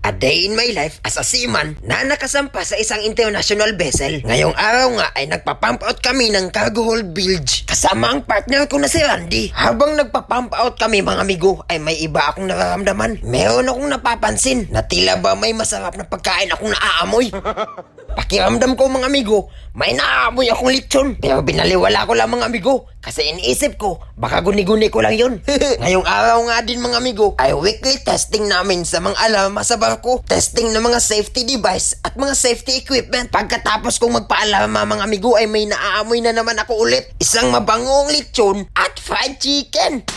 A day in my life as a seaman na nakasampa sa isang international vessel. Ngayong araw nga ay nagpa-pump out kami ng cargo hold bilge kasama ang partner ko na si Randy. Habang nagpa-pump out kami mga amigo ay may iba akong nararamdaman. Meron akong napapansin na tila ba may masarap na pagkain akong naaamoy. Pakiramdam ko mga amigo, may naaamoy akong lechon. Pero binaliwala ko lang mga amigo kasi iniisip ko baka guni-guni ko lang yun. Ngayong araw nga din mga amigo ay weekly testing namin sa mga alarma sa barko. Testing ng mga safety device at mga safety equipment. Pagkatapos kong magpaalarma mga amigo ay may naaamoy na naman ako ulit. Isang mabangong lechon at fried chicken.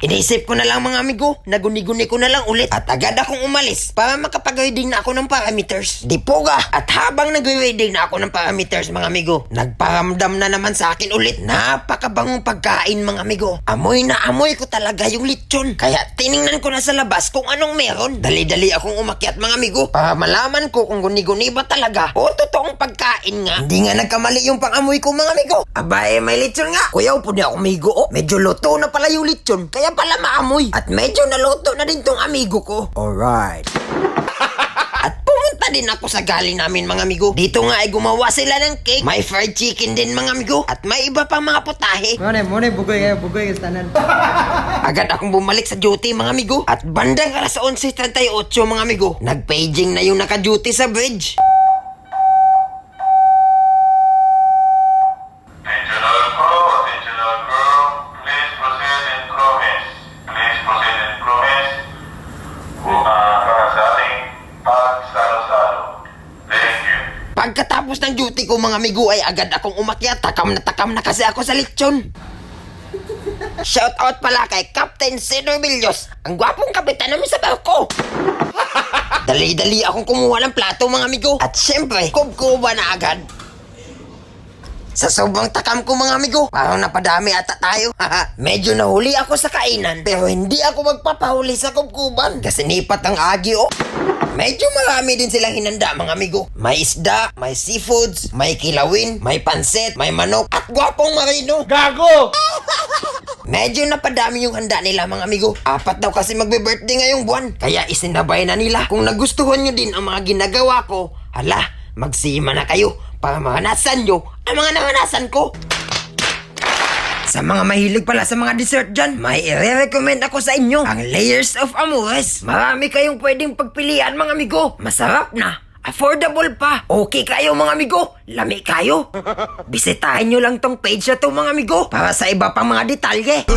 Inisip ko na lang mga amigo, naguni-guni ko na lang ulit at agad akong umalis para makapag-reading na ako ng parameters. Dipuga! At habang nag-reading na ako ng parameters mga amigo, nagparamdam na naman sa akin ulit. Napakabangong pagkain mga amigo. Amoy na amoy ko talaga yung lechon. Kaya tiningnan ko na sa labas kung anong meron. Dali-dali akong umakyat mga amigo para malaman ko kung guni-guni ba talaga o totoong pagkain nga. Hindi nga nagkamali yung pang-amoy ko mga amigo. Abay, may lechon nga. Kuya, upo niya ako migo. Oh, medyo luto na pala yung lechon. Kaya pala maamoy. At medyo naluto na din tong amigo ko. Alright. At pumunta din ako sa galing namin mga amigo. Dito nga ay gumawa sila ng cake. May fried chicken din mga amigo. At may iba pang mga putahe. Mone, bugoy kayo tanan. Agad akong bumalik sa duty mga amigo. At bandang alas 11:38 mga amigo, nag-paging na yung naka-duty sa bridge. Pagkatapos ng duty ko mga amigo ay agad akong umakyat. Takam na kasi ako sa lechon. Shout out pala kay Captain Cedro Villos, ang gwapong kapitan namin sa barko. Dali-dali akong kumuha ng plato mga amigo. At syempre, kubkuba na agad. Sa sobrang takam ko mga amigo, parang napadami ata tayo. Medyo nahuli ako sa kainan, pero hindi ako magpapahuli sa kubkuban kasi nipat ang agi oh. Medyo marami din silang hinanda mga amigo. May isda, may seafoods, may kilawin, may pansit, may manok, at gwapong marino. Gago! Medyo napadami yung handa nila mga amigo. 4 daw kasi magbe-birthday ngayong buwan. Kaya isinabay na nila. Kung nagustuhan nyo din ang mga ginagawa ko, hala, magsima na kayo para maranasan nyo ang mga naranasan ko. Sa mga mahilig pala sa mga dessert dyan, may i-recommend ako sa inyo ang Layers of Amores. Marami kayong pwedeng pagpilian mga amigo. Masarap na, affordable pa. Okay kayo mga amigo, lami kayo. Bisitahin nyo lang tong page na to mga amigo para sa iba pang mga detalye.